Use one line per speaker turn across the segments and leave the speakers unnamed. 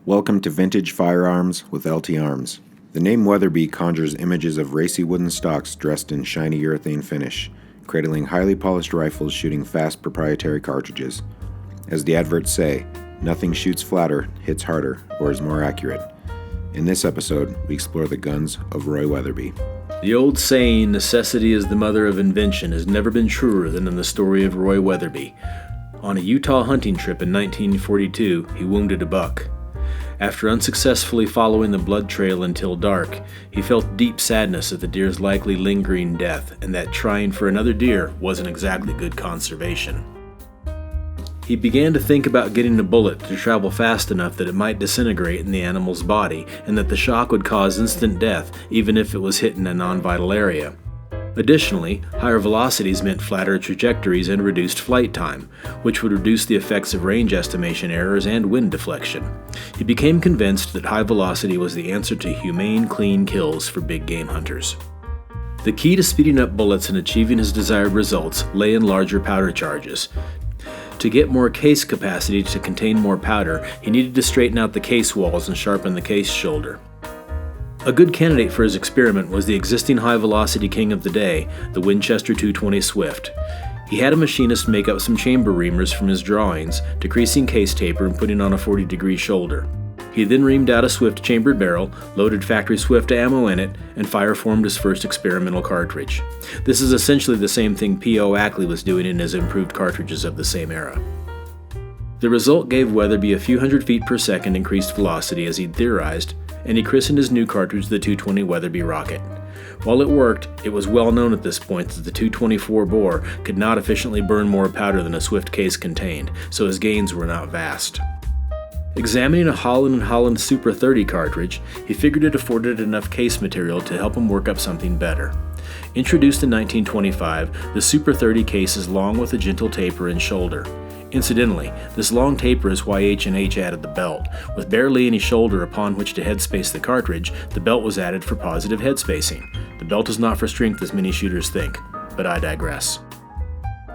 Welcome to Vintage Firearms with LT Arms. The name Weatherby conjures images of racy wooden stocks dressed in shiny urethane finish, cradling highly polished rifles shooting fast proprietary cartridges. As the adverts say, nothing shoots flatter, hits harder, or is more accurate. In this episode, we explore the guns of Roy Weatherby.
The old saying, necessity is the mother of invention, has never been truer than in the story of Roy Weatherby. On a Utah hunting trip in 1942, he wounded a buck. After unsuccessfully following the blood trail until dark, he felt deep sadness at the deer's likely lingering death and that trying for another deer wasn't exactly good conservation. He began to think about getting a bullet to travel fast enough that it might disintegrate in the animal's body and that the shock would cause instant death even if it was hit in a non-vital area. Additionally, higher velocities meant flatter trajectories and reduced flight time, which would reduce the effects of range estimation errors and wind deflection. He became convinced that high velocity was the answer to humane, clean kills for big game hunters. The key to speeding up bullets and achieving his desired results lay in larger powder charges. To get more case capacity to contain more powder, he needed to straighten out the case walls and sharpen the case shoulder. A good candidate for his experiment was the existing high-velocity king of the day, the Winchester 220 Swift. He had a machinist make up some chamber reamers from his drawings, decreasing case taper and putting on a 40-degree shoulder. He then reamed out a Swift chambered barrel, loaded factory Swift ammo in it, and fire-formed his first experimental cartridge. This is essentially the same thing P.O. Ackley was doing in his improved cartridges of the same era. The result gave Weatherby a few hundred feet per second increased velocity as he'd theorized, and he christened his new cartridge the 220 Weatherby Rocket. While it worked, it was well known at this point that the 224 bore could not efficiently burn more powder than a Swift case contained, so his gains were not vast. Examining a Holland & Holland Super 30 cartridge, he figured it afforded enough case material to help him work up something better. Introduced in 1925, the Super 30 case is long with a gentle taper and shoulder. Incidentally, this long taper is why H&H added the belt. With barely any shoulder upon which to headspace the cartridge, the belt was added for positive headspacing. The belt is not for strength as many shooters think, but I digress.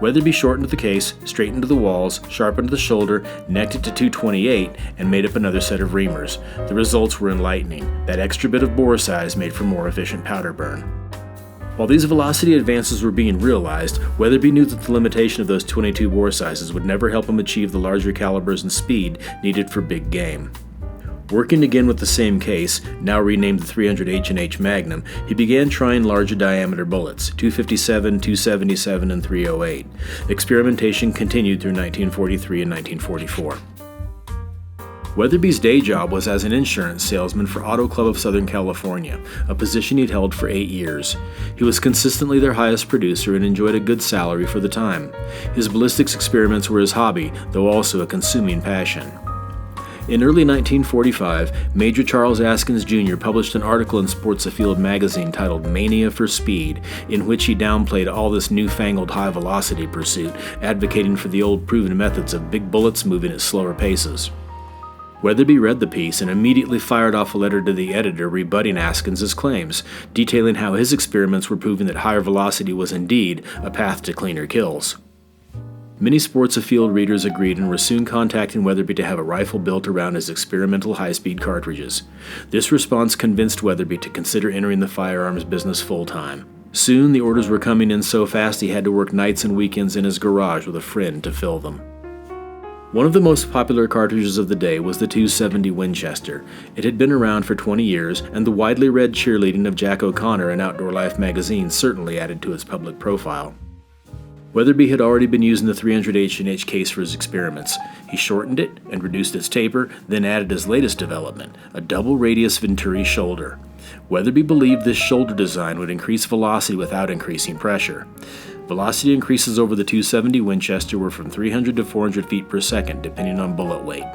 Weatherby shortened the case, straightened the walls, sharpened the shoulder, necked it to 228, and made up another set of reamers. The results were enlightening. That extra bit of bore size made for more efficient powder burn. While these velocity advances were being realized, Weatherby knew that the limitation of those 22 bore sizes would never help him achieve the larger calibers and speed needed for big game. Working again with the same case, now renamed the 300 H&H Magnum, he began trying larger diameter bullets, 257, 277, and 308. Experimentation continued through 1943 and 1944. Weatherby's day job was as an insurance salesman for Auto Club of Southern California, a position he'd held for 8 years. He was consistently their highest producer and enjoyed a good salary for the time. His ballistics experiments were his hobby, though also a consuming passion. In early 1945, Major Charles Askins Jr. published an article in Sports Afield magazine titled Mania for Speed, in which he downplayed all this newfangled high-velocity pursuit, advocating for the old proven methods of big bullets moving at slower paces. Weatherby read the piece and immediately fired off a letter to the editor rebutting Askins's claims, detailing how his experiments were proving that higher velocity was indeed a path to cleaner kills. Many Sports Afield readers agreed and were soon contacting Weatherby to have a rifle built around his experimental high-speed cartridges. This response convinced Weatherby to consider entering the firearms business full-time. Soon the orders were coming in so fast he had to work nights and weekends in his garage with a friend to fill them. One of the most popular cartridges of the day was the 270 Winchester. It had been around for 20 years, and the widely read cheerleading of Jack O'Connor in Outdoor Life magazine certainly added to its public profile. Weatherby had already been using the 300 H&H case for his experiments. He shortened it and reduced its taper, then added his latest development, a double-radius Venturi shoulder. Weatherby believed this shoulder design would increase velocity without increasing pressure. Velocity increases over the 270 Winchester were from 300 to 400 feet per second, depending on bullet weight.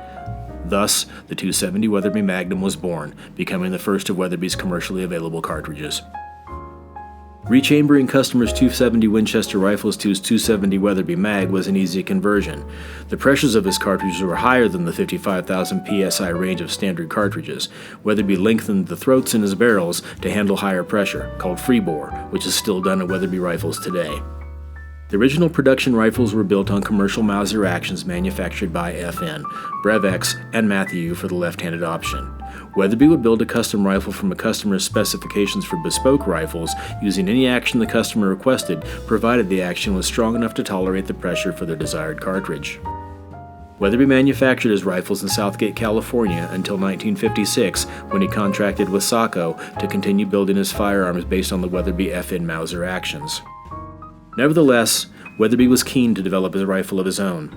Thus, the 270 Weatherby Magnum was born, becoming the first of Weatherby's commercially available cartridges. Rechambering customers' 270 Winchester rifles to his 270 Weatherby Mag was an easy conversion. The pressures of his cartridges were higher than the 55,000 psi range of standard cartridges. Weatherby lengthened the throats in his barrels to handle higher pressure, called freebore, which is still done in Weatherby rifles today. The original production rifles were built on commercial Mauser actions manufactured by FN, Brevex, and Matthew for the left-handed option. Weatherby would build a custom rifle from a customer's specifications for bespoke rifles using any action the customer requested, provided the action was strong enough to tolerate the pressure for the desired cartridge. Weatherby manufactured his rifles in Southgate, California until 1956, when he contracted with Sacco to continue building his firearms based on the Weatherby FN Mauser actions. Nevertheless, Weatherby was keen to develop a rifle of his own.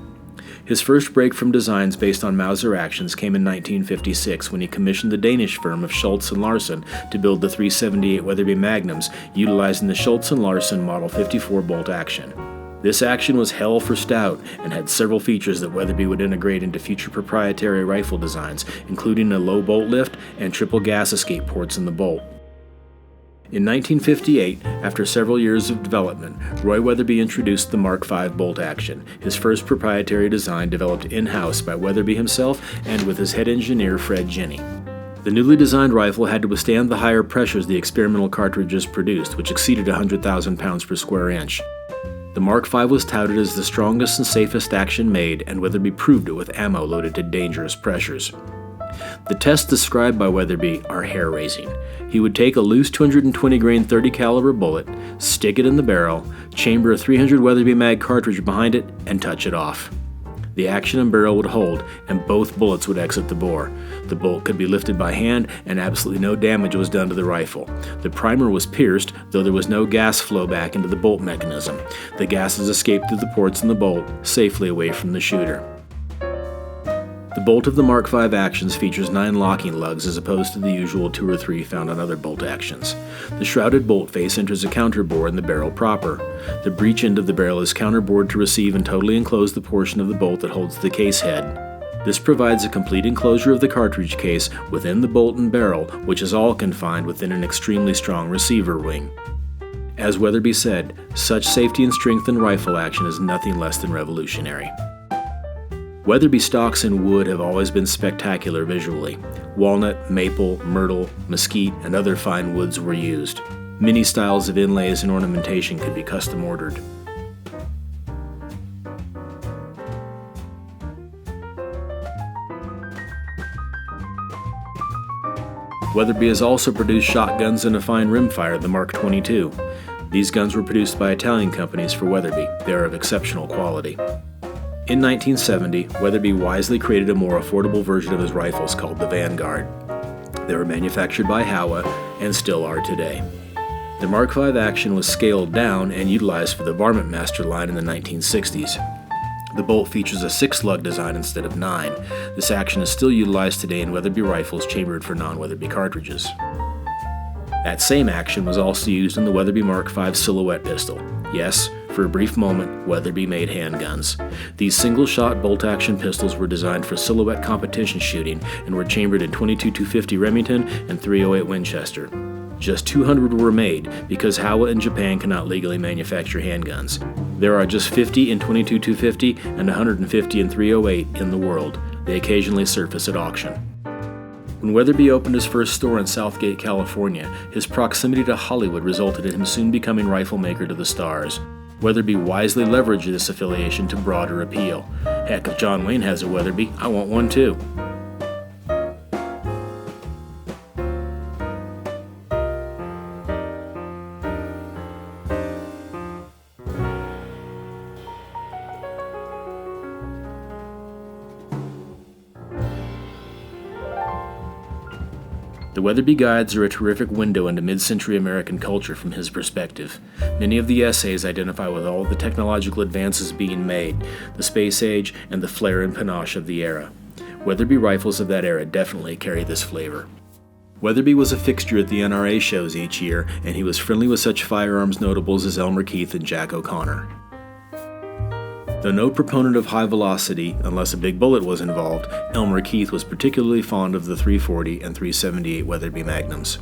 His first break from designs based on Mauser actions came in 1956 when he commissioned the Danish firm of Schultz & Larsen to build the .378 Weatherby Magnums, utilizing the Schultz & Larsen Model 54 bolt action. This action was hell for stout and had several features that Weatherby would integrate into future proprietary rifle designs, including a low bolt lift and triple gas escape ports in the bolt. In 1958, after several years of development, Roy Weatherby introduced the Mark V bolt action, his first proprietary design developed in-house by Weatherby himself and with his head engineer Fred Jenny. The newly designed rifle had to withstand the higher pressures the experimental cartridges produced, which exceeded 100,000 pounds per square inch. The Mark V was touted as the strongest and safest action made, and Weatherby proved it with ammo loaded to dangerous pressures. The tests described by Weatherby are hair-raising. He would take a loose 220 grain 30 caliber bullet, stick it in the barrel, chamber a 300 Weatherby mag cartridge behind it, and touch it off. The action and barrel would hold, and both bullets would exit the bore. The bolt could be lifted by hand, and absolutely no damage was done to the rifle. The primer was pierced, though there was no gas flow back into the bolt mechanism. The gases escaped through the ports in the bolt, safely away from the shooter. The bolt of the Mark V actions features 9 locking lugs as opposed to the usual 2 or 3 found on other bolt actions. The shrouded bolt face enters a counterbore in the barrel proper. The breech end of the barrel is counterbored to receive and totally enclose the portion of the bolt that holds the case head. This provides a complete enclosure of the cartridge case within the bolt and barrel, which is all confined within an extremely strong receiver wing. As Weatherby said, such safety and strength in rifle action is nothing less than revolutionary. Weatherby stocks in wood have always been spectacular visually. Walnut, maple, myrtle, mesquite, and other fine woods were used. Many styles of inlays and ornamentation could be custom ordered. Weatherby has also produced shotguns and a fine rimfire, the Mark 22. These guns were produced by Italian companies for Weatherby. They are of exceptional quality. In 1970, Weatherby wisely created a more affordable version of his rifles called the Vanguard. They were manufactured by Howa and still are today. The Mark V action was scaled down and utilized for the Varmint Master line in the 1960s. The bolt features a 6-lug design instead of 9. This action is still utilized today in Weatherby rifles chambered for non-Weatherby cartridges. That same action was also used in the Weatherby Mark V silhouette pistol. Yes, for a brief moment, Weatherby made handguns. These single-shot bolt-action pistols were designed for silhouette competition shooting and were chambered in .22-250 Remington and .308 Winchester. Just 200 were made because Howa in Japan cannot legally manufacture handguns. There are just 50 in .22-250 and 150 in .308 in the world. They occasionally surface at auction. When Weatherby opened his first store in Southgate, California, his proximity to Hollywood resulted in him soon becoming rifle maker to the stars. Weatherby wisely leveraged this affiliation to broader appeal. Heck, if John Wayne has a Weatherby, I want one too. The Weatherby Guides are a terrific window into mid-century American culture from his perspective. Many of the essays identify with all of the technological advances being made, the space age, and the flair and panache of the era. Weatherby rifles of that era definitely carry this flavor. Weatherby was a fixture at the NRA shows each year, and he was friendly with such firearms notables as Elmer Keith and Jack O'Connor. Though no proponent of high velocity, unless a big bullet was involved, Elmer Keith was particularly fond of the .340 and .378 Weatherby Magnums.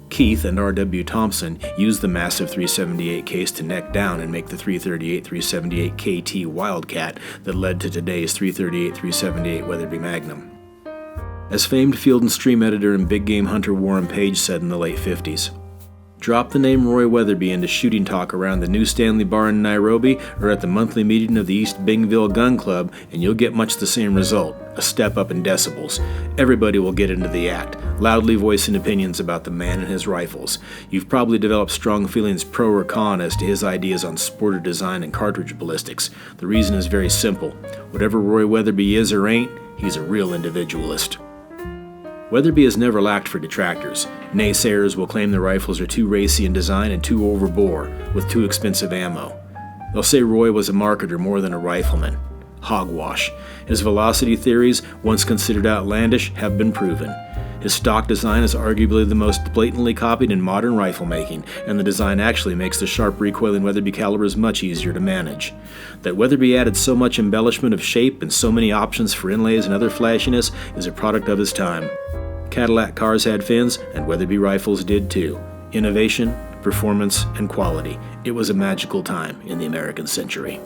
Keith and R.W. Thompson used the massive .378 case to neck down and make the .338-378 KT Wildcat that led to today's .338-378 Weatherby Magnum. As famed Field and Stream editor and big game hunter Warren Page said in the late 50s, Drop the name Roy Weatherby into shooting talk around the New Stanley Bar in Nairobi or at the monthly meeting of the East Bingville Gun Club, and you'll get much the same result, a step up in decibels. Everybody will get into the act, loudly voicing opinions about the man and his rifles. You've probably developed strong feelings pro or con as to his ideas on sporter design and cartridge ballistics. The reason is very simple. Whatever Roy Weatherby is or ain't, he's a real individualist. Weatherby has never lacked for detractors. Naysayers will claim the rifles are too racy in design and too overbore, with too expensive ammo. They'll say Roy was a marketer more than a rifleman. Hogwash. His velocity theories, once considered outlandish, have been proven. His stock design is arguably the most blatantly copied in modern rifle making, and the design actually makes the sharp recoiling Weatherby calibers much easier to manage. That Weatherby added so much embellishment of shape and so many options for inlays and other flashiness is a product of his time. Cadillac cars had fins, and Weatherby rifles did too. Innovation, performance, and quality. It was a magical time in the American century.